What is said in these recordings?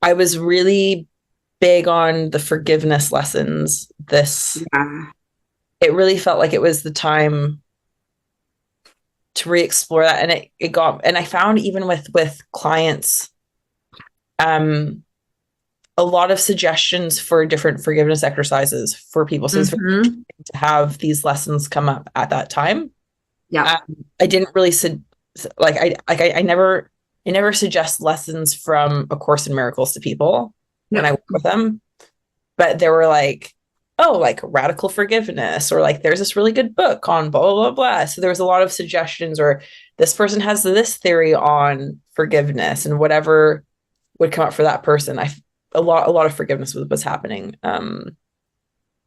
I was really big on the forgiveness lessons. Yeah. It really felt like it was the time to re-explore that. And and I found even with clients, um, a lot of suggestions for different forgiveness exercises for people. So it's very Mm-hmm. interesting to have these lessons come up at that time. Yeah. I didn't really I never suggest lessons from A Course in Miracles to people when No. I work with them, but they were like, oh, like radical forgiveness, or like there's this really good book on blah blah blah blah. So there was a lot of suggestions, or this person has this theory on forgiveness, and whatever would come up for that person. A lot of forgiveness was happening.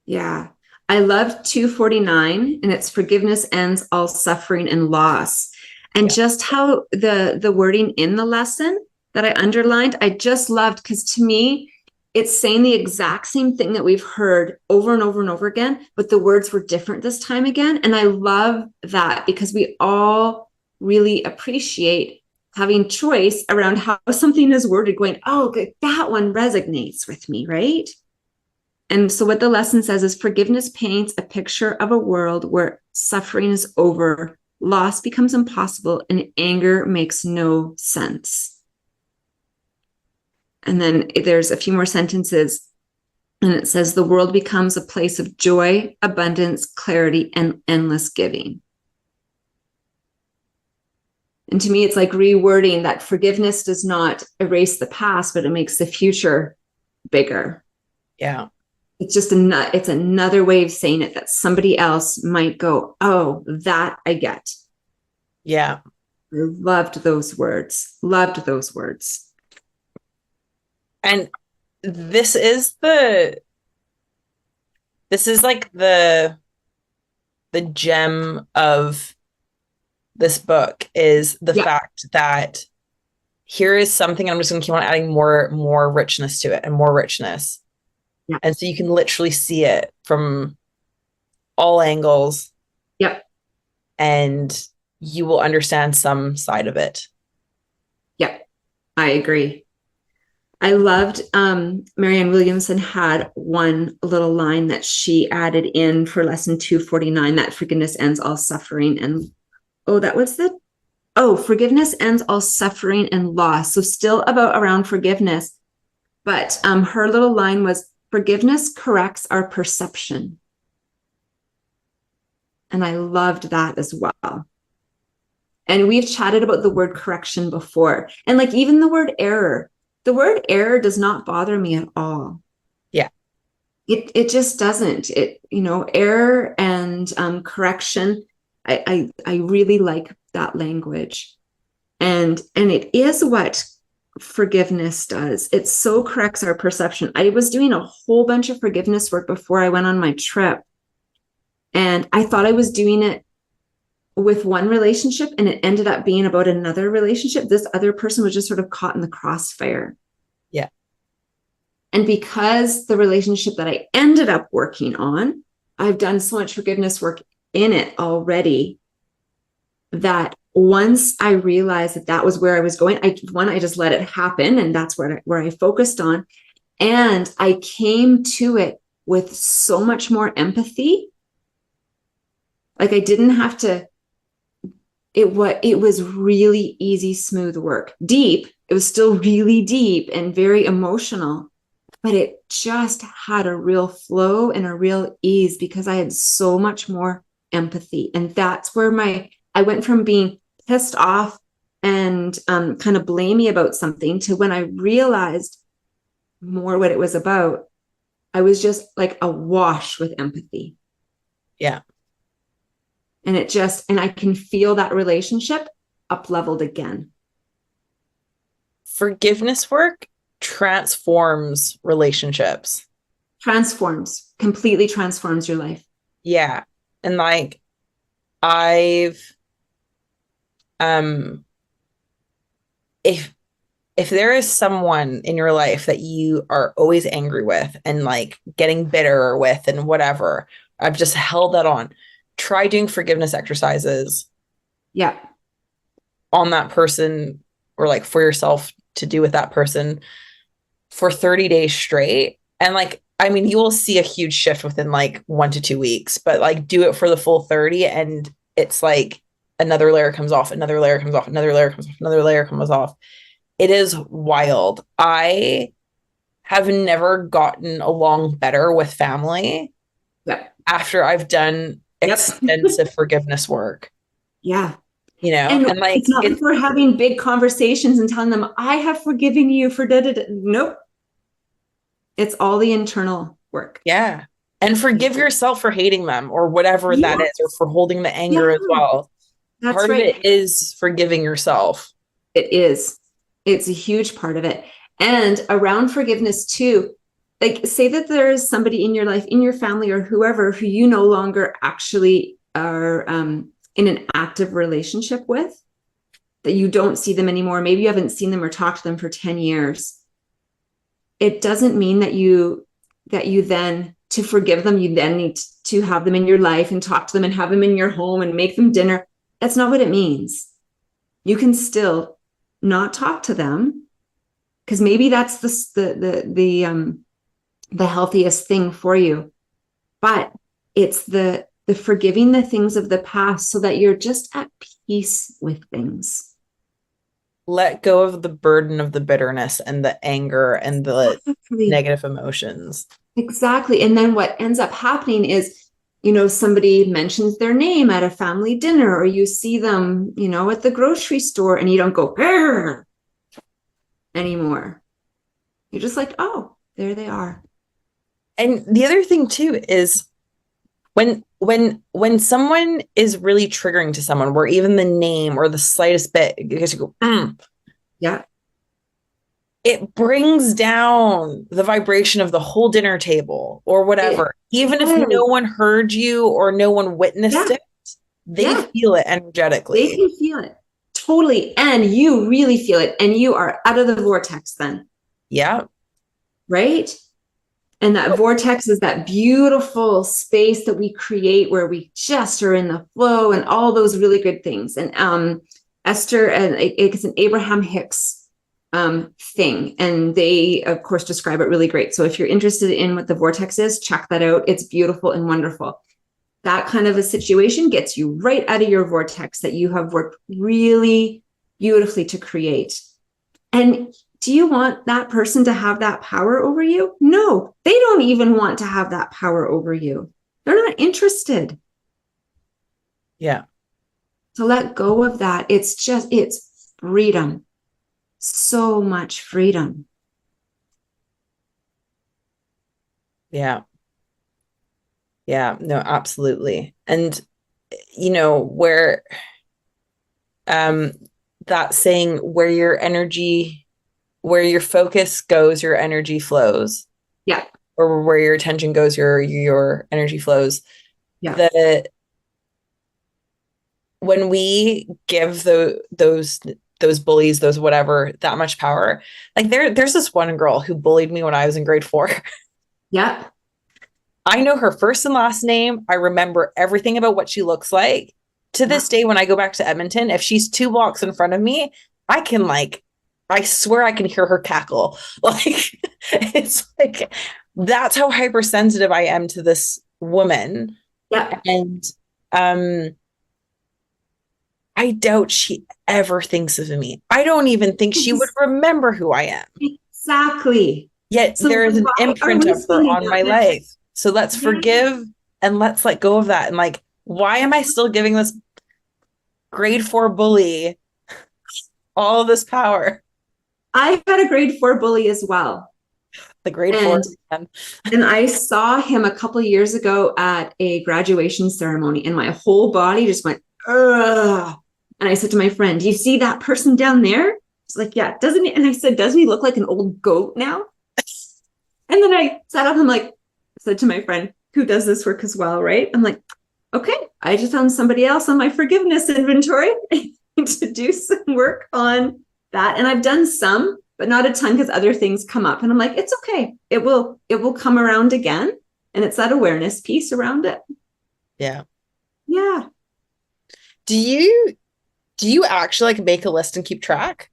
Yeah. I love 249, and it's forgiveness ends all suffering and loss. And Yeah, just how the wording in the lesson that I underlined, I just loved, because to me, it's saying the exact same thing that we've heard over and over and over again, but the words were different this time again. And I love that because we all really appreciate having choice around how something is worded, going, oh, that one resonates with me, right? And so, what the lesson says is forgiveness paints a picture of a world where suffering is over, loss becomes impossible, and anger makes no sense. And then there's a few more sentences, and it says the world becomes a place of joy, abundance, clarity, and endless giving. And to me, it's like rewording that forgiveness does not erase the past, but it makes the future bigger. yeah, It's just it's another way of saying it that somebody else might go, oh, that I get. yeah. I loved those words. Loved those words. And this is this is like the gem of this book is the Yeah. fact that here is something, I'm just going to keep on adding more richness to it and more richness. Yeah. And so you can literally see it from all angles, Yep. and you will understand some side of it. Yep. I agree. I loved Marianne Williamson had one little line that she added in for lesson 249, that forgiveness ends all suffering. And oh, that was the forgiveness ends all suffering and loss. So still about around forgiveness. But her little line was forgiveness corrects our perception. And I loved that as well. And we've chatted about the word correction before. And like even the word error does not bother me at all. Yeah. It just doesn't. Error and correction. I really like that language. And it is what forgiveness does. It so corrects our perception. I was doing a whole bunch of forgiveness work before I went on my trip, and I thought I was doing it with one relationship, and it ended up being about another relationship. This other person was just sort of caught in the crossfire. Yeah. And because the relationship that I ended up working on, I've done so much forgiveness work in it already, that once I realized that that was where I was going, I just let it happen, and that's where I focused on. And I came to it with so much more empathy. Like I didn't have to. It was really easy, smooth work. Deep. It was still really deep and very emotional, but it just had a real flow and a real ease because I had so much more empathy. And that's where I went from being pissed off and kind of blamey about something to when I realized more what it was about, I was just like awash with empathy. Yeah. And I can feel that relationship up leveled again. Forgiveness work transforms relationships. Completely transforms your life. Yeah. And like I've um if if there is someone in your life that you are always angry with and like getting bitter with and whatever, I've just held that on. Try doing forgiveness exercises Yeah. on that person, or like for yourself to do with that person. for 30 days straight. And like, I mean, you will see a huge shift within like 1 to 2 weeks, but like do it for the full 30 and it's like another layer comes off, another layer comes off, another layer comes off, another layer comes off. It is wild. I have never gotten along better with family Yep. after I've done Yep. extensive forgiveness work, Yeah. you know? And And like it's not like it's we're having big conversations and telling them, I have forgiven you for da da da. Nope. It's all the internal work. yeah. And forgive yourself for hating them or whatever that is, or Yes. for holding the anger Yeah, as well. that's Part of it right. is forgiving yourself. It is. It's a huge part of it. And around forgiveness, too, like say that there is somebody in your life, in your family, or whoever who you no longer actually are in an active relationship with, that you don't see them anymore. Maybe you haven't seen them or talked to them for 10 years. It doesn't mean that you then to forgive them, you then need to have them in your life and talk to them and have them in your home and make them dinner. That's not what it means. You can still not talk to them because maybe that's the healthiest thing for you. But it's the forgiving the things of the past so that you're just at peace with things. Let go of the burden of the bitterness and the anger and the Exactly. negative emotions. Exactly. And then what ends up happening is, somebody mentions their name at a family dinner, or you see them, at the grocery store, and you don't go anymore. You're just like, oh, there they are. And the other thing too is when someone is really triggering to someone, where even the name or the slightest bit, because you go, Yeah. it brings down the vibration of the whole dinner table or It whatever. Even if does. no one heard you or no one witnessed Yeah. it, they Yeah. feel it They energetically. can feel it. Totally. And you really feel it. And you are out of the vortex then, Yeah. right? And that vortex is that beautiful space that we create where we just are in the flow and all those really good things. And Esther, and it's an Abraham Hicks thing. And they, of course, describe it really great. So if you're interested in what the vortex is, check that out. It's beautiful and wonderful. That kind of a situation gets you right out of your vortex that you have worked really beautifully to create. And do you want that person to have that power over you? No, they don't even want to have that power over you. They're not interested. Yeah. To let go of that, it's freedom. So much freedom. Yeah. Yeah. No, absolutely. And where um that saying, where your focus goes, your energy flows, Yeah. or where your attention goes, your energy flows. Yeah. The When we give those bullies, those whatever, that much power, like there's this one girl who bullied me when I was in grade 4. Yeah. I know her first and last name. I remember everything about what she looks like. To Yeah. this day, when I go back to Edmonton, if she's 2 blocks in front of me, I can like, I swear I can hear her cackle. Like, it's like, that's how hypersensitive I am to this woman. Yeah. And um, I doubt she ever thinks of me. I don't even think she would remember who I am. Exactly. Yet So there is an why are imprint we of her spending on that my much? life. So let's Yeah. forgive and let's let go of that. And like, why am I still giving this grade 4 bully all of this power? I had a grade 4 bully as well. The grade 4 And man. I saw him a couple of years ago at a graduation ceremony, and my whole body just went, ugh. And I said to my friend, do you see that person down there? He's like, yeah, doesn't he? And I said, doesn't he look like an old goat now? And then I sat up, I'm like, said to my friend who does this work as well, right? I'm like, okay, I just found somebody else on my forgiveness inventory to do some work on that. And I've done some, but not a ton because other things come up. And I'm like, it's okay. It will come around again. And it's that awareness piece around it. Yeah. Yeah. Do you actually like make a list and keep track?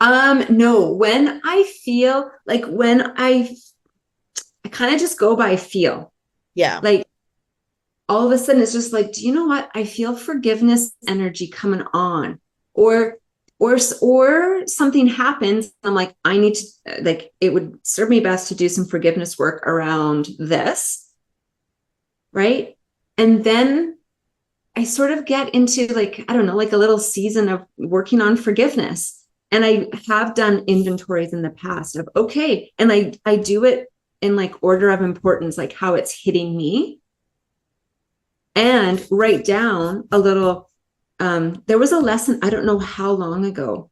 No, when I feel like I kind of just go by feel. Yeah. Like all of a sudden it's just like, do you know what? I feel forgiveness energy coming on. Or or something happens. I'm like, I need to, like, it would serve me best to do some forgiveness work around this. Right. And then I sort of get into, like, I don't know, like a little season of working on forgiveness. And I have done inventories in the past of, okay, and I do it in like order of importance, like how it's hitting me, and write down a little. There was a lesson, I don't know how long ago.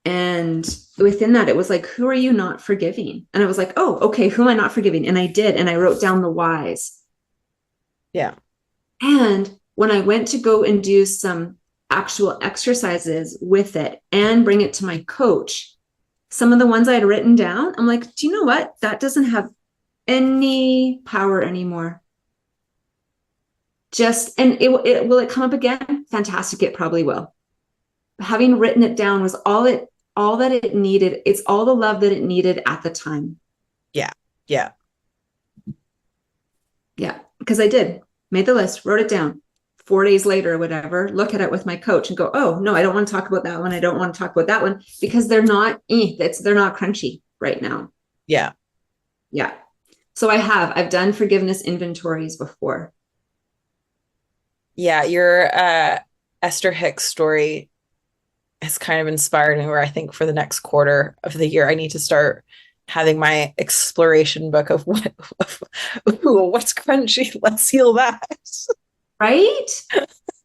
And within that, it was like, who are you not forgiving? And I was like, oh, okay, who am I not forgiving? And I did. And I wrote down the whys. Yeah. And when I went to go and do some actual exercises with it and bring it to my coach, some of the ones I had written down, I'm like, do you know what? That doesn't have any power anymore. Just, and it will it come up again? Fantastic. It probably will. Having written it down was all that it needed. It's all the love that it needed at the time. Yeah. Yeah. Yeah. Because I did, made the list, wrote it down. 4 days later or whatever, look at it with my coach and go, oh no, I don't want to talk about that one. I don't want to talk about that one, because they're not, they're not crunchy right now. Yeah. Yeah. So I've done forgiveness inventories before. Yeah. Your Esther Hicks story has kind of inspired me, where I think for the next quarter of the year, I need to start having my exploration book of what's crunchy. Let's heal that. Right?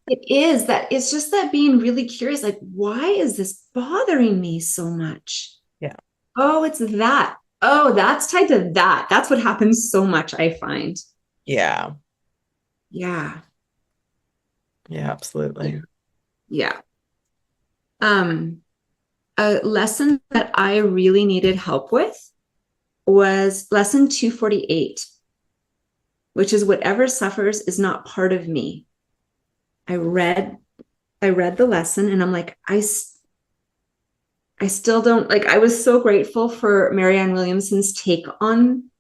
It is that, it's just that being really curious, like, why is this bothering me so much? Yeah. Oh, it's that. Oh, that's tied to that. That's what happens so much, I find. Yeah. Yeah. Yeah, absolutely. Yeah. Um, a lesson that I really needed help with was lesson 248, which is whatever suffers is not part of me. I read the lesson and I'm like, I still don't, like, I was so grateful for Marianne Williamson's take on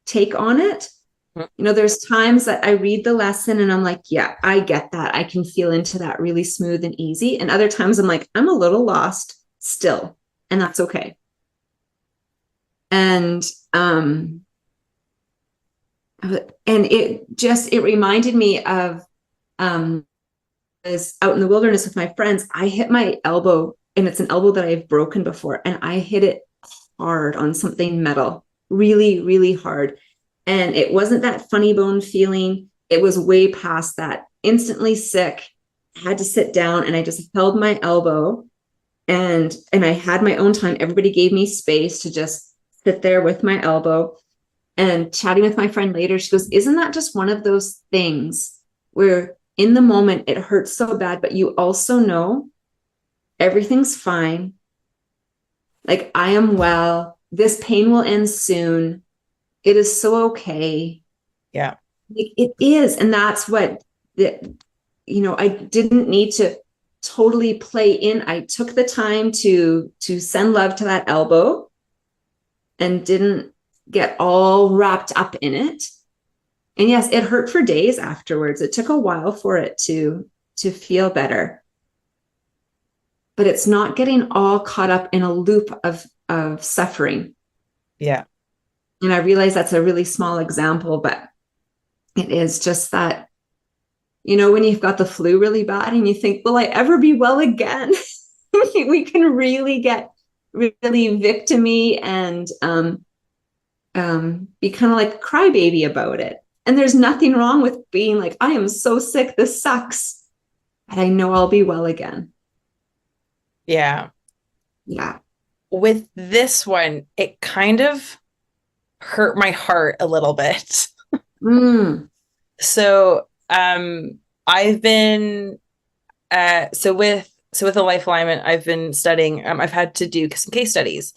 it. You know, there's times that I read the lesson and I'm like, yeah, I get that. I can feel into that really smooth and easy. And other times I'm like, I'm a little lost still, and that's okay. And it reminded me of, I was out in the wilderness with my friends. I hit my elbow, and it's an elbow that I've broken before, and I hit it hard on something metal, really, really hard. And it wasn't that funny bone feeling. It was way past that. Instantly sick. I had to sit down, and I just held my elbow, and I had my own time. Everybody gave me space to just sit there with my elbow. And chatting with my friend later, she goes, isn't that just one of those things where in the moment it hurts so bad, but you also know everything's fine. Like, I am well. This pain will end soon. It is so okay. Yeah. It is. And that's what I didn't need to totally play in. I took the time to send love to that elbow and didn't get all wrapped up in it. And yes, it hurt for days afterwards. It took a while for it to feel better. But it's not getting all caught up in a loop of suffering. Yeah. And I realize that's a really small example, but it is just that, when you've got the flu really bad and you think, will I ever be well again? We can really get really victimy and be kind of like a crybaby about it. And there's nothing wrong with being like, I am so sick, this sucks, but I know I'll be well again. Yeah. Yeah. With this one, it kind of hurt my heart a little bit. Mm. So, I've been with the life alignment, I've been studying. I've had to do some case studies,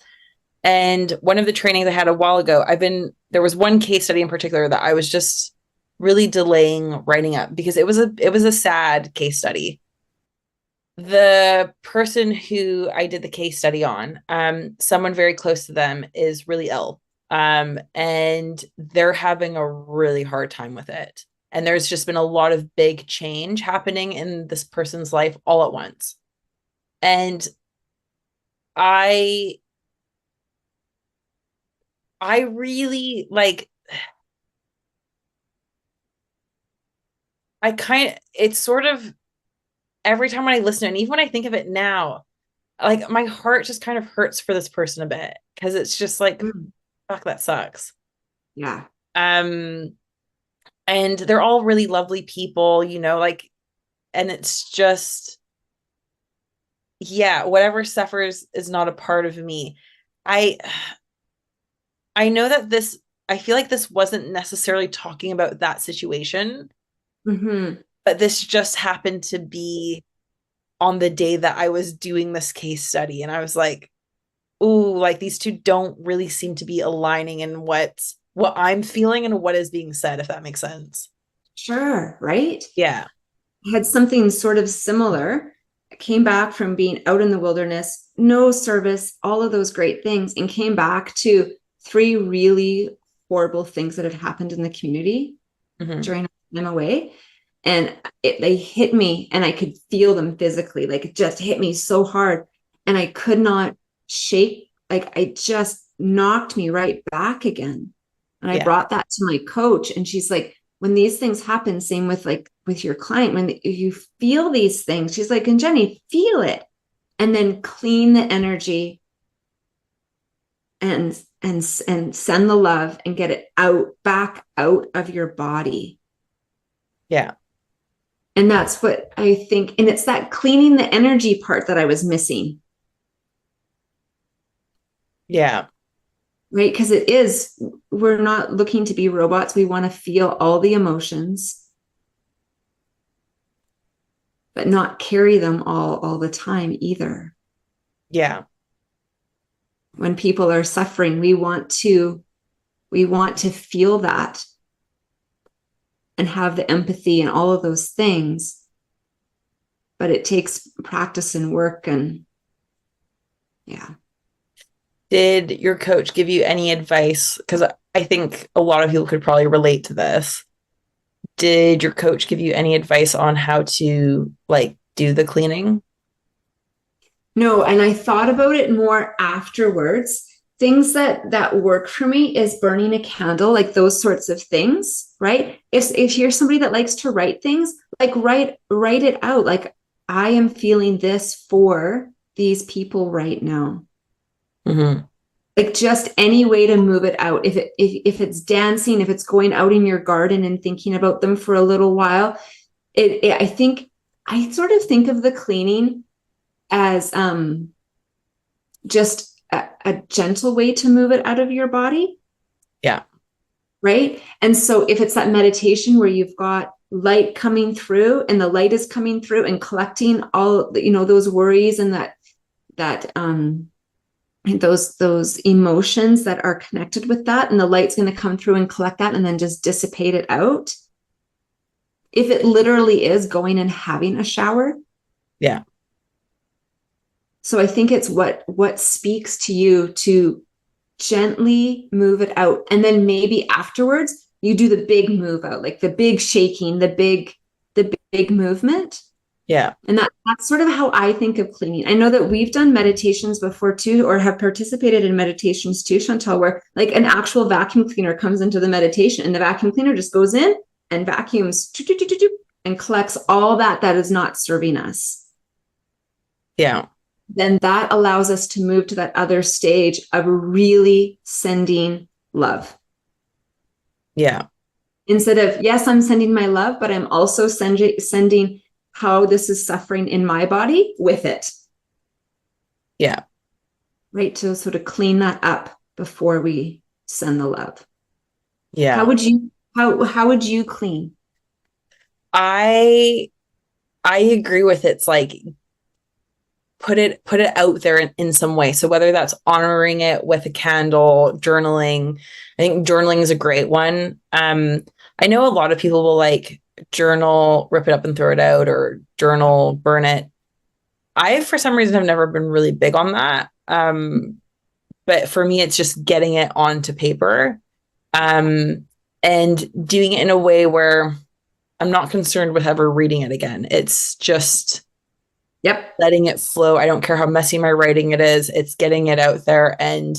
and one of the trainings I had a while ago, there was one case study in particular that I was just really delaying writing up, because it was a sad case study. The person who I did the case study on, someone very close to them is really ill. And they're having a really hard time with it. And there's just been a lot of big change happening in this person's life all at once. And I I really like I kind of it's sort of every time when I listen and even when I think of it now, like my heart just kind of hurts for this person a bit because it's just like Mm. fuck that sucks. Yeah. Um and they're all really lovely people, like, and it's just, yeah, whatever suffers is not a part of me. I i know that this, I feel like this wasn't necessarily talking about that situation, Hmm. but this just happened to be on the day that I was doing this case study, and I was like, ooh, like these two don't really seem to be aligning in what I'm feeling and what is being said, if that makes sense. Sure. Right. Yeah. Had something sort of similar. Came back from being out in the wilderness, no service, all of those great things, and came back to three really horrible things that had happened in the community Hmm. during time away. And they hit me, and I could feel them physically. Like it just hit me so hard, and I could not shake. Like I just knocked me right back again. And I Yeah. brought that to my coach, and she's like, when these things happen, same with like with your client, when you feel these things, she's like, and Jenny, feel it, and then clean the energy and send the love and get it out back out of your body. Yeah. And that's what I think. And it's that cleaning the energy part that I was missing, Yeah. right? Because it is, we're not looking to be robots. We want to feel all the emotions, but not carry them all the time either. Yeah. When people are suffering, we want to feel that and have the empathy and all of those things. But it takes practice and work, and yeah. Did your coach give you any advice? Because I think a lot of people could probably relate to this. Did your coach give you any advice on how to like do the cleaning? No, and I thought about it more afterwards. Things that work for me is burning a candle, like those sorts of things, right? If you're somebody that likes to write things, like write it out. Like I am feeling this for these people right now. Hmm. Like just any way to move it out. If it's dancing, if it's going out in your garden and thinking about them for a little while, I think I sort of think of the cleaning as just a gentle way to move it out of your body, Yeah. right? And so if it's that meditation where you've got light coming through and the light is coming through and collecting all, those worries and that those emotions that are connected with that, and the light's going to come through and collect that and then just dissipate it out. If it literally is going and having a shower. Yeah. So I think it's what speaks to you to gently move it out. And then maybe afterwards you do the big move out, like the big shaking, the big movement. Yeah. And that's sort of how I think of cleaning. I know that we've done meditations before too, or have participated in meditations too, Chantal, where like an actual vacuum cleaner comes into the meditation and the vacuum cleaner just goes in and vacuums and collects all that is not serving us. Yeah. Then that allows us to move to that other stage of really sending love. Yeah. Instead of, yes, I'm sending my love, but I'm also sending how this is suffering in my body with it. Yeah. Right. To sort of clean that up before we send the love. How Yeah. would you, how would you clean? I I agree with it's like put it out there in some way. So whether that's honoring it with a candle, journaling, I think journaling is a great one. I know a lot of people will like journal, rip it up and throw it out, or journal, burn it. I, for some reason, have never been really big on that. But for me, it's just getting it onto paper, and doing it in a way where I'm not concerned with ever reading it again. It's just Yep. letting it flow. I don't care how messy my writing it is. It's getting it out there. And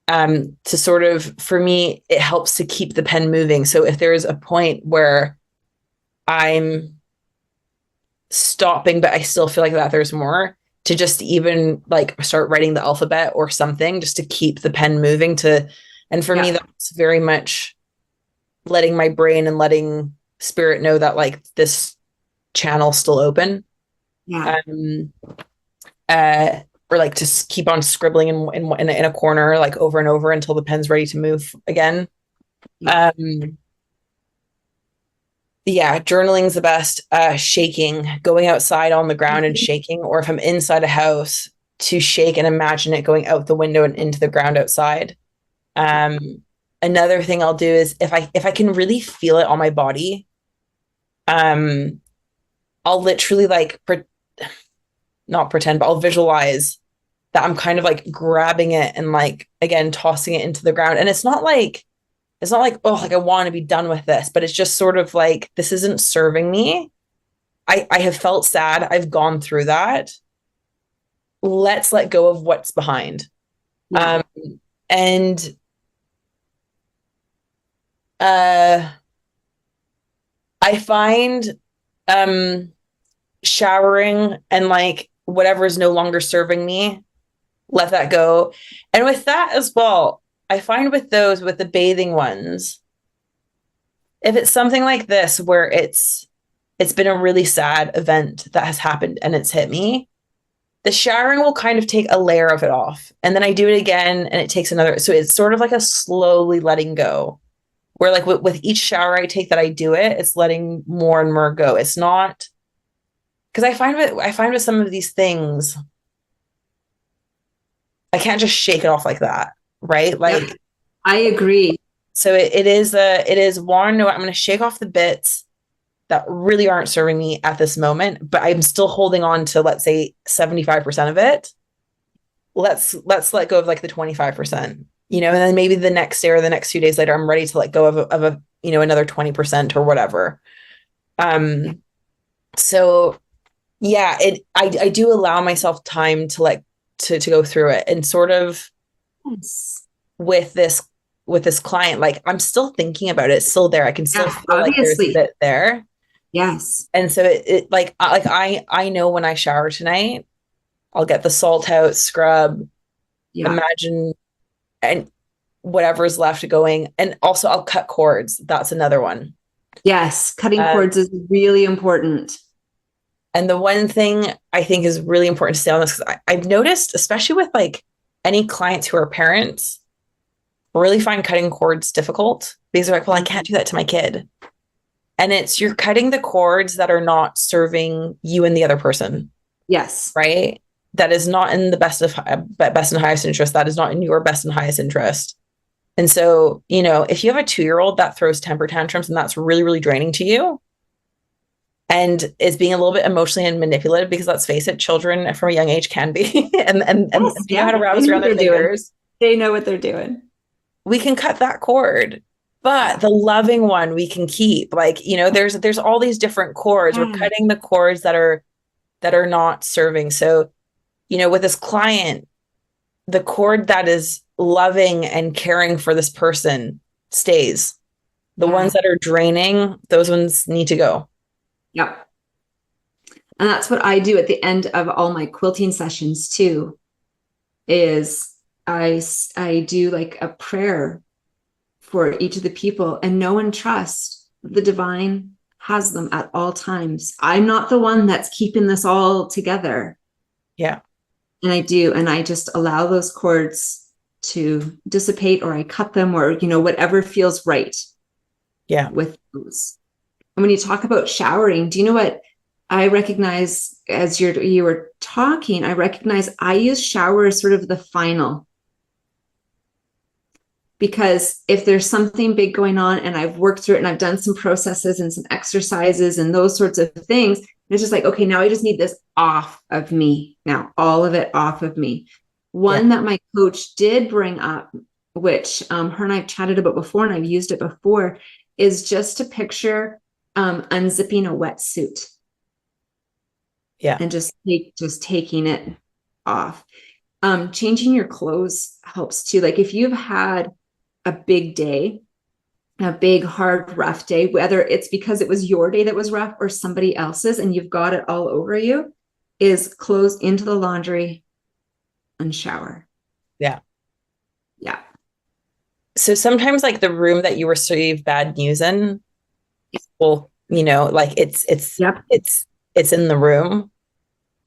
to sort of, for me, it helps to keep the pen moving. So if there's a point where I'm stopping, but I still feel like that there's more, to just even like start writing the alphabet or something just to keep the pen moving to, and for me, Yeah. that's very much letting my brain and letting spirit know that like this channel's still open. Yeah. Um, uh, or like just keep on scribbling in a corner, like over and over until the pen's ready to move again. Yeah. Um, yeah, journaling's the best. Shaking, going outside on the ground and shaking, or if I'm inside a house, to shake and imagine it going out the window and into the ground outside. Another thing I'll do is if I can really feel it on my body, um, I'll literally like not pretend, but I'll visualize that I'm kind of like grabbing it and like again tossing it into the ground. And it's not like, oh, like I want to be done with this, but it's just sort of like this isn't serving me. I have felt sad. I've gone through that. Let's let go of what's behind. Yeah. And uh I find um showering and like whatever is no longer serving me, let that go. And with that as well, I find with those, with the bathing ones, if it's something like this where it's been a really sad event that has happened and it's hit me, the showering will kind of take a layer of it off. And then I do it again and it takes another. So it's sort of like a slowly letting go. Where like with each shower I take that I do it, it's letting more and more go. It's not because I find with some of these things, I can't just shake it off like that, right? Yep. Like, I agree. so it is one, no, I'm going to shake off the bits that really aren't serving me at this moment, but I'm still holding on to, let's say, 75% of it. Let's let go of like the 25%, and then maybe the next day or the next few days later, I'm ready to let go of another 20% or whatever. So yeah, I do allow myself time to like to go through it, and sort of Yes. with this client, like I'm still thinking about it. It's still there. I can still Yeah, feel like there's a obviously. bit there. Yes. And so it like I know when I shower tonight, I'll get the salt out, scrub, Yeah. imagine, and whatever's left going. And also I'll cut cords. That's another one. Yes. Cutting Um, cords is really important. and the one thing I think is really important to say on this, because I've noticed, especially with like any clients who are parents, really find cutting cords difficult because they're like, well, I can't do that to my kid. And it's you're cutting the cords that are not serving you and the other person, Yes. right? That is not in the best and highest interest. That is not in your best and highest interest. And so, if you have a 2-year-old that throws temper tantrums and that's really, really draining to you and is being a little bit emotionally and manipulative, because let's face it, children from a young age can be, and Yes. they know how Yeah. to wrap They us know around what their they're doing. fingers. They know what they're doing. We can cut that cord, but Yeah. the loving one we can keep. Like, there's all these different cords. We're Yeah. cutting the cords that are not serving. So, with this client, the cord that is loving and caring for this person stays. The ones Yeah. that are draining, those ones need to go. Yep. And that's what I do at the end of all my quilting sessions too, is I do like a prayer for each of the people, and know and trust the divine has them at all times. I'm not the one that's keeping this all together. Yeah. And I do. And I just allow those cords to dissipate, or I cut them, or, whatever feels right Yeah. with those. And when you talk about showering, do you know what I recognize as you were talking? I recognize I use shower as sort of the final, because if there's something big going on and I've worked through it and I've done some processes and some exercises and those sorts of things, it's just like, okay, now I just need this off of me now, all of it off of me. Yeah. One that my coach did bring up, which her and I've chatted about before, and I've used it before, is just to picture unzipping a wetsuit Yeah. and just taking it off. Changing your clothes helps too. Like if you've had a big day, a big, hard, rough day, whether it's because it was your day that was rough or somebody else's, and you've got it all over you, is clothes into the laundry and shower. Yeah. Yeah. So sometimes like the room that you receive bad news in, well, you know, like Yep. it's in the room.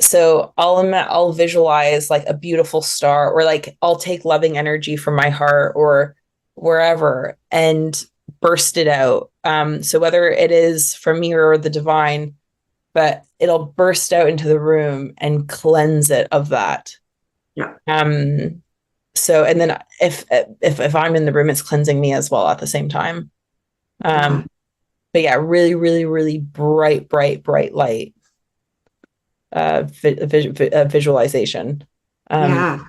So I'll visualize like a beautiful star, or like I'll take loving energy from my heart or wherever and burst it out. So whether it is from me or the divine, but it'll burst out into the room and cleanse it of that. Yeah. So and then if I'm in the room, it's cleansing me as well at the same time. Yeah. But yeah, really, really, really bright, bright, bright light visualization. Um, Yeah. I'm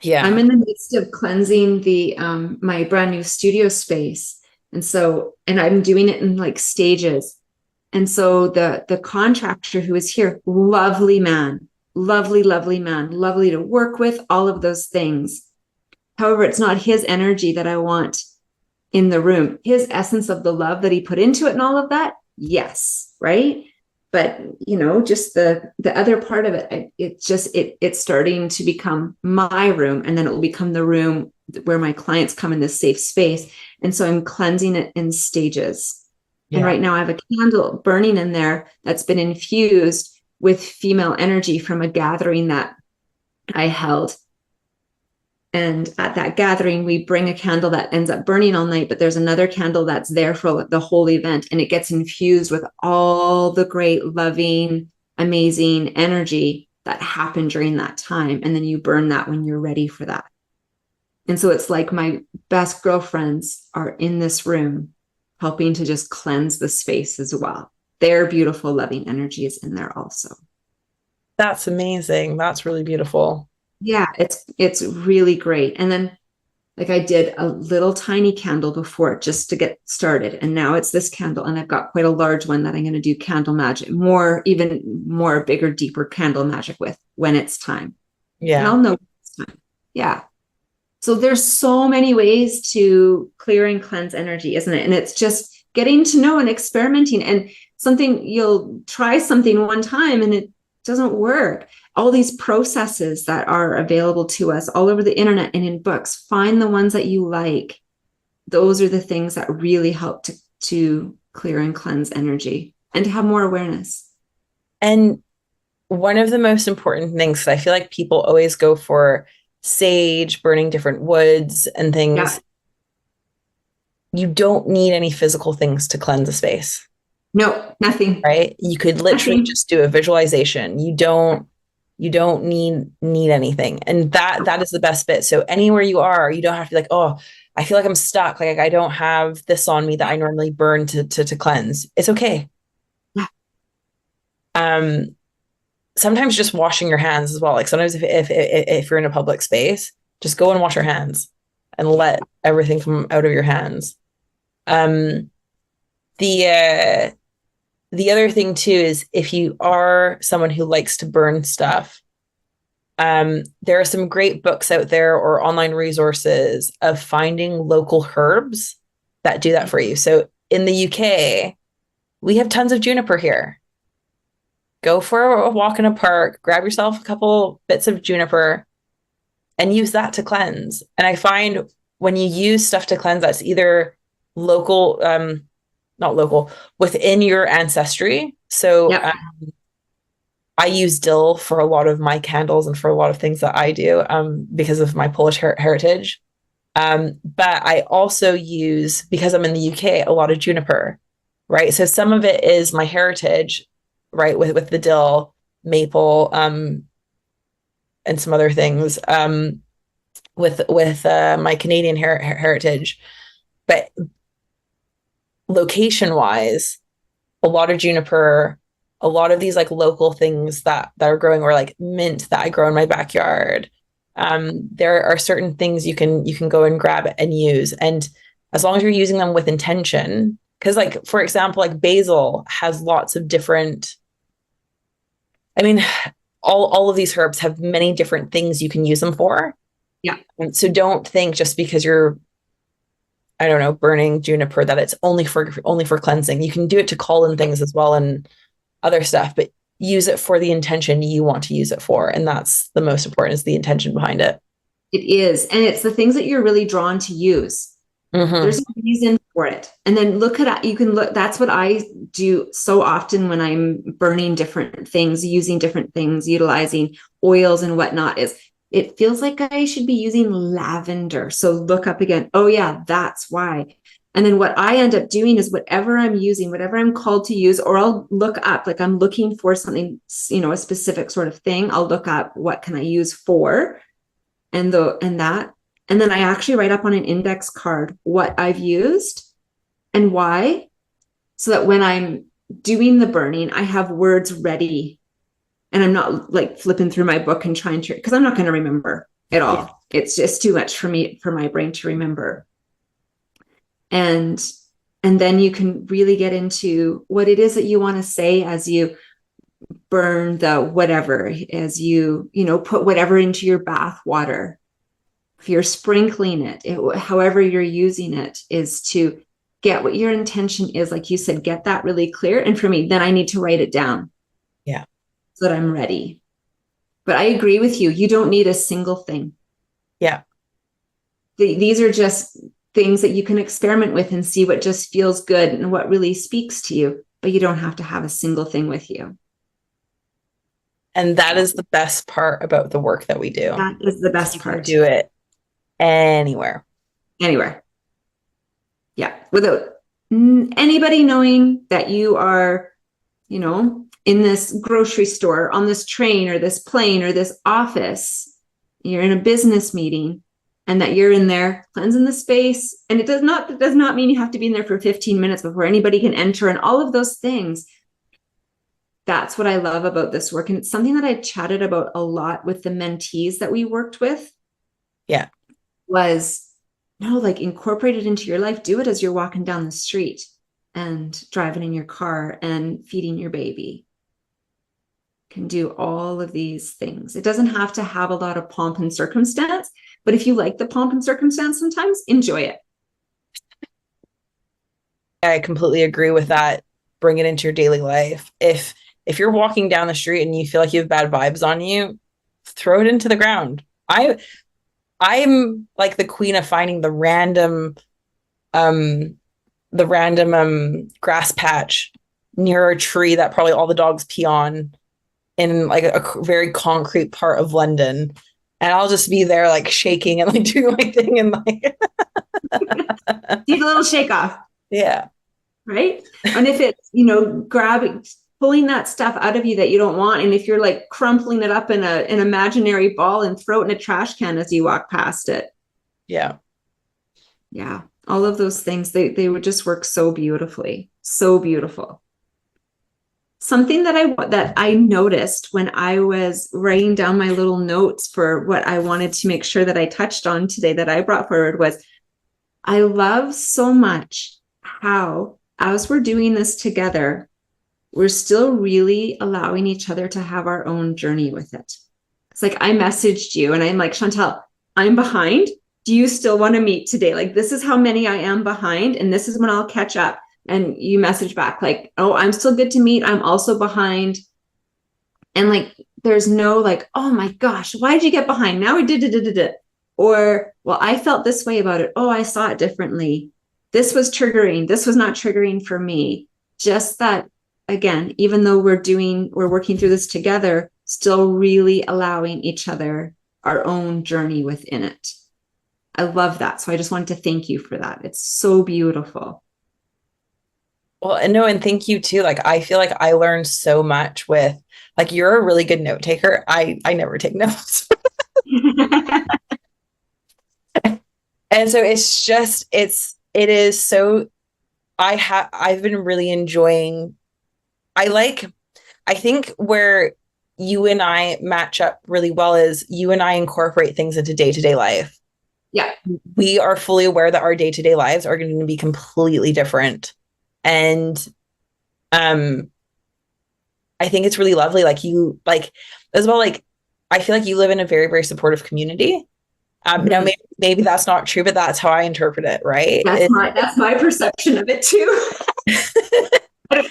yeah, in the midst of cleansing the my brand new studio space. And I'm doing it in like stages. And so the contractor who is here, lovely man, lovely man, lovely to work with, all of those things. However, it's not his energy that I want in the room. His essence of the love that he put into it and all of that, yes, right? But just the other part of it, it's starting to become my room, and then it will become the room where my clients come in this safe space. And so I'm cleansing it in stages. And yeah. right now I have a candle burning in there that's been infused with female energy from a gathering that I held. And at that gathering, we bring a candle that ends up burning all night, but there's another candle that's there for the whole event. And it gets infused with all the great, loving, amazing energy that happened during that time. And then you burn that when you're ready for that. And so it's like my best girlfriends are in this room helping to just cleanse the space as well. Their beautiful, loving energy is in there also. That's amazing. That's really beautiful. Yeah, it's really great. And then like I did a little tiny candle before just to get started. And now it's this candle. And I've got quite a large one that I'm going to do candle magic, even more bigger, deeper candle magic with when it's time. And Yeah. I'll know when it's time. Yeah. So there's so many ways to clear and cleanse energy, isn't it? And it's just getting to know and experimenting. And you'll try something one time and it doesn't work. All these processes that are available to us all over the internet and in books, find the ones that you like. Those are the things that really help to clear and cleanse energy and to have more awareness. And one of the most important things, I feel like people always go for sage, burning different woods and Yeah. things. You don't need any physical things to cleanse a space, No, nothing. right? You could literally Nothing. just do a visualization. You don't need anything. And that is the best bit. So anywhere you are, you don't have to be like, oh, I feel like I'm stuck. Like I don't have this on me that I normally burn to cleanse. It's okay. Yeah. Um, sometimes just washing your hands as well. Like sometimes if you're in a public space, just go and wash your hands and let everything come out of your hands. Um, the the other thing too is if you are someone who likes to burn stuff, there are some great books out there or online resources of finding local herbs that do that for you. So in the UK, we have tons of juniper here. Go for a walk in a park, grab yourself a couple bits of juniper and use that to cleanse. And I find when you use stuff to cleanse, that's either local, not local, within your ancestry. So Yep. I use dill for a lot of my candles and for a lot of things that I do because of my Polish heritage. But I also use, because I'm in the UK, a lot of juniper, right? So some of it is my heritage, right, with the dill, maple, and some other things with my Canadian heritage. But location wise, a lot of juniper a lot of these like local things that are growing, or like mint that I grow in my backyard. There are certain things you can go and grab and use, and as long as you're using them with intention, because like for example, like basil has lots of different. I mean, all of these herbs have many different things you can use them for. Yeah. And so don't think just because you're, I don't know, burning juniper that it's only for cleansing. You can do it to call in things as well and other stuff, but use it for the intention you want to use it for. And that's the most important, is the intention behind it. It is. And it's the things that you're really drawn to use. There's Mm-hmm. a reason for it. And then look at, you can look, that's what I do so often when I'm burning different things, using different things, utilizing oils and whatnot, is it feels like I should be using lavender. So look up again. Oh yeah, that's why. And then what I end up doing is whatever I'm using, whatever I'm called to use, or I'll look up, like I'm looking for something, a specific sort of thing. I'll look up what can I use for, and that. And then I actually write up on an index card what I've used and why, so that when I'm doing the burning, I have words ready and I'm not like flipping through my book and trying to, because I'm not going to remember it Yeah. all. It's just too much for me, for my brain to remember. And then you can really get into what it is that you want to say as you burn the whatever, as put whatever into your bath water. If you're sprinkling however you're using it, is to get what your intention is. Like you said, get that really clear. And for me, then I need to write it down Yeah. so that I'm ready. But I agree with you. You don't need a single thing. Yeah. These are just things that you can experiment with and see what just feels good and what really speaks to you. But you don't have to have a single thing with you. And that is the best part about the work that we do. That is the best You can part. do it anywhere. Anywhere. Yeah. Without anybody knowing that you are, in this grocery store, on this train or this plane or this office, you're in a business meeting, and that you're in there cleansing the space. And it does not mean you have to be in there for 15 minutes before anybody can enter, and all of those things. That's what I love about this work. And it's something that I chatted about a lot with the mentees that we worked with. Yeah. Was, no, like, incorporate it into your life. Do it as you're walking down the street and driving in your car and feeding your baby. Can do all of these things. It doesn't have to have a lot of pomp and circumstance, but if you like the pomp and circumstance, sometimes enjoy it. I completely agree with that. Bring it into your daily life. If you're walking down the street and you feel like you have bad vibes on you, throw it into the ground. I'm like the queen of finding um the random grass patch near a tree that probably all the dogs pee on in like a very concrete part of London. And I'll just be there like shaking and like doing my thing and like Need a little shake off. yeah. Right. And if it's, grabbing, pulling that stuff out of you that you don't want. And if you're like crumpling it up in an imaginary ball and throw it in a trash can as you walk past it. Yeah. Yeah. All of those things, they would just work so beautifully. So beautiful. Something that I noticed when I was writing down my little notes for what I wanted to make sure that I touched on today, that I brought forward, was I love so much how, as we're doing this together, we're still really allowing each other to have our own journey with it. It's like I messaged you and I'm like, Chantal, I'm behind. Do you still want to meet today? Like, this is how many I am behind, and this is when I'll catch up. And you message back like, oh, I'm still good to meet. I'm also behind. And like, there's no like, oh my gosh, why did you get behind? Now we did it. Or, well, I felt this way about it. Oh, I saw it differently. This was triggering. This was not triggering for me. Just that, again, even though we're working through this together, still really allowing each other our own journey within it. I love that. So I just wanted to thank you for that. It's so beautiful. Well, and no, and thank you too. Like I feel like I learned so much with like you're a really good note taker. I never take notes. And so it is so I've been really enjoying I like I think where you and I match up really well is you and I incorporate things into day-to-day life. Yeah. We are fully aware that our day-to-day lives are going to be completely different. And um I think it's really lovely. Like you like as well, like I feel like you live in a very, very supportive community. Now Mhm. maybe that's not true, but that's how I interpret it, right? That's my perception of it too.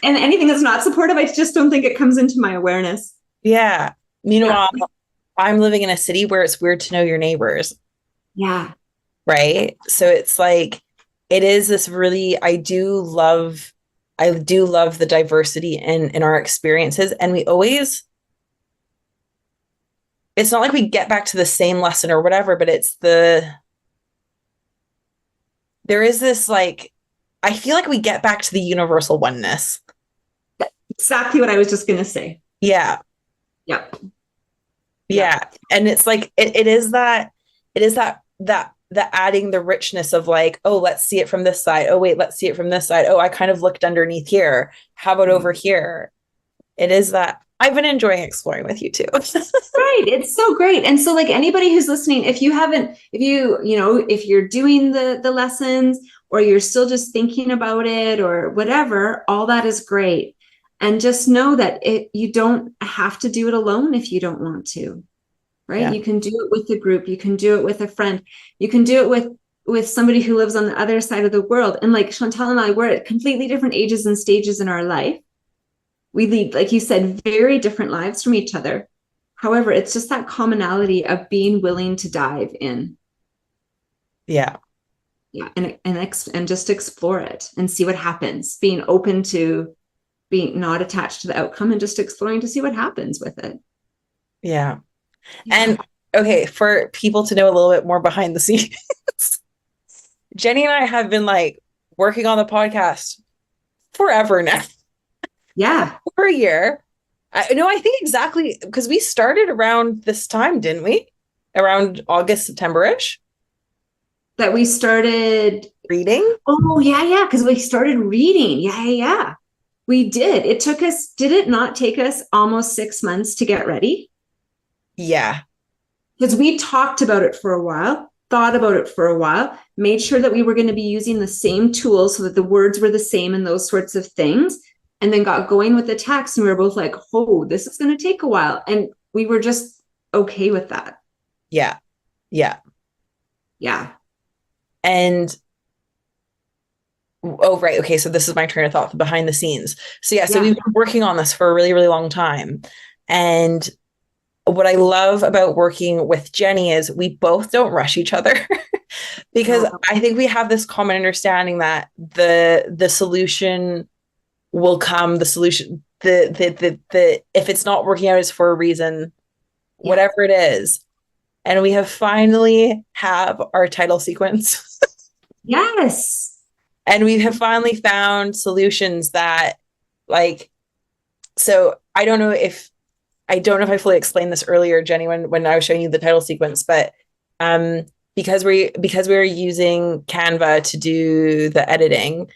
And anything that's not supportive, I just don't think it comes into my awareness. Yeah. Yeah. Meanwhile, I'm living in a city where it's weird to know your neighbors, Yeah. right? So it's like it is this really I do love the diversity in our experiences. And we always it's not like we get back to the same lesson or whatever, but there is this like I feel like we get back to the universal oneness. Exactly what I was just going to say. Yeah. Yeah. Yeah. Yeah. And it's like it is that adding the richness of like, oh, let's see it from this side. Oh, wait, let's see it from this side. Oh, I kind of looked underneath here. How about over here? It is that I've been enjoying exploring with you too. Right. It's so great. And so like anybody who's listening, if you haven't, if you're doing the lessons or you're still just thinking about it or whatever, all that is great. And just know that you don't have to do it alone if you don't want to. Right? Yeah. You can do it with a group, you can do it with a friend, you can do it with somebody who lives on the other side of the world. And like Chantal and I, we're at completely different ages and stages in our life. We lead, like you said, very different lives from each other. However, it's just that commonality of being willing to dive in. Yeah. Yeah, and just explore it and see what happens. Being open to being not attached to the outcome and just exploring to see what happens with it. Yeah. Yeah. And okay, for people to know a little bit more behind the scenes, Jenny and I have been like working on the podcast forever now, Yeah. for a year. I think exactly because we started around this time, didn't we? Around August, September-ish, That we started. reading. Oh, yeah, yeah, because we started reading. Yeah, yeah, yeah. We did. Did it not take us almost 6 months to get ready? Yeah. Because we talked about it for a while, thought about it for a while, made sure that we were going to be using the same tools so that the words were the same and those sorts of things. And then got going with the text. And we were both like, oh, this is going to take a while. And we were just okay with that. Yeah. Yeah. Yeah. And oh, right. Okay. So this is my train of thought, the behind the scenes. So yeah, so Yeah. we've been working on this for a really, really long time. And what I love about working with Jenny is we both don't rush each other because No. I think we have this common understanding that the solution will come, the solution the if it's not working out, it's for a reason, Yeah. whatever it is. And we have finally have our title sequence. Yes. And we have finally found solutions that like so I don't know if I fully explained this earlier, Jenny, when I was showing you the title sequence, but um because we were using Canva to do the editing,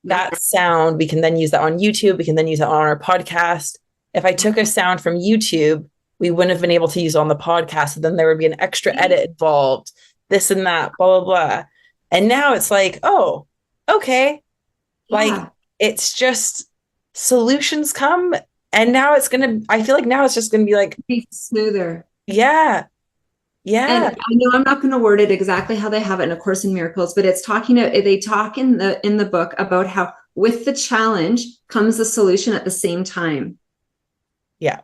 Yeah. that sound we can then use that on YouTube, we can then use that on our podcast. If I took a sound from YouTube, we wouldn't have been able to use it on the podcast. So then there would be an extra edit involved, this and that, blah, blah, blah. And now it's like, oh, okay. Like Yeah. it's just solutions come. And now I feel like now it's just gonna be like, Be smoother. yeah, And yeah, I know I'm not going to word it exactly how they have it in A Course in Miracles, but they talk in the book about how with the challenge comes the solution at the same time. yeah,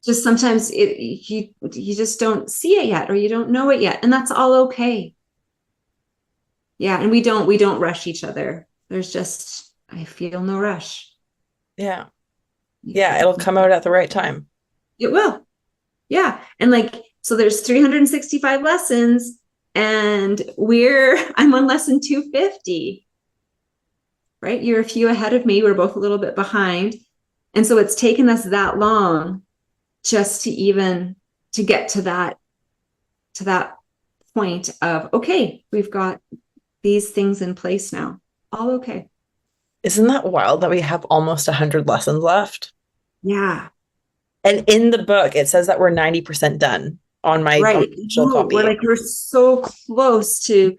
Just sometimes you just don't see it yet or you don't know it yet, and that's all okay. Yeah, and we don't rush each other. There's just I feel no rush. yeah. Yeah. Yeah, it'll come out at the right time. It will. Yeah. And like, so there's 365 lessons and I'm on lesson 250, right? You're a few ahead of me. We're both a little bit behind. And so it's taken us that long just to get to that point of, okay, we've got these things in place now. All okay. Isn't that wild that we have almost 100 lessons left? Yeah. And in the book, it says that we're 90% done on my Right. digital No, we're copy. like, we're so close to,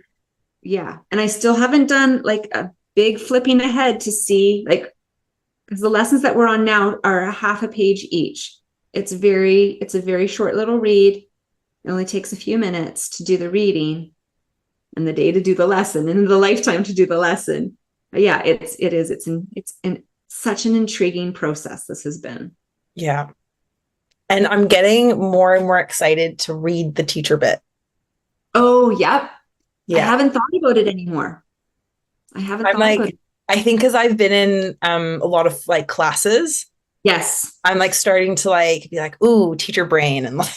yeah. And I still haven't done like a big flipping ahead to see like, because the lessons that we're on now are a half a page each. It's a very short little read. It only takes a few minutes to do the reading and the day to do the lesson and the lifetime to do the lesson. But yeah, it's such an intriguing process this has been. Yeah. And I'm getting more and more excited to read the teacher bit. Oh, yep. I Yeah. haven't thought about it anymore. I haven't I'm thought about like, it. I think because I've been in a lot of like classes, Yes. I'm like starting to like be like, ooh, teacher brain and like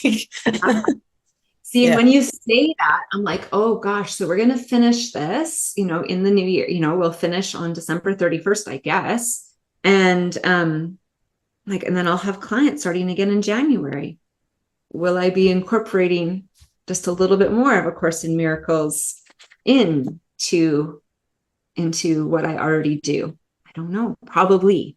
See, and yeah. when you say that, I'm like, oh gosh, so we're going to finish this, in the new year. We'll finish on December 31st, I guess. And and then I'll have clients starting again in January. Will I be incorporating just a little bit more of A Course in Miracles into what I already do? I don't know. Probably.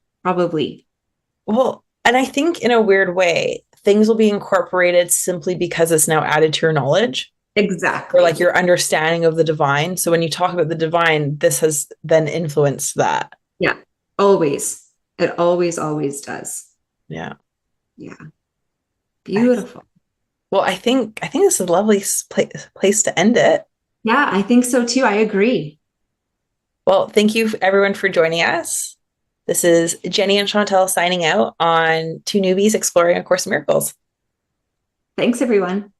Well, and I think in a weird way, things will be incorporated simply because it's now added to your knowledge or like Exactly. your understanding of the divine. So when you talk about the divine, this has then influenced that. Yeah. Always. It always does. Yeah. Yeah. Nice. Beautiful. Well, I think this is a lovely place to end it. Yeah, I think so too. I agree. Well, thank you everyone for joining us. This is Jenny and Chantal signing out on Two Newbies Exploring A Course in Miracles. Thanks, everyone.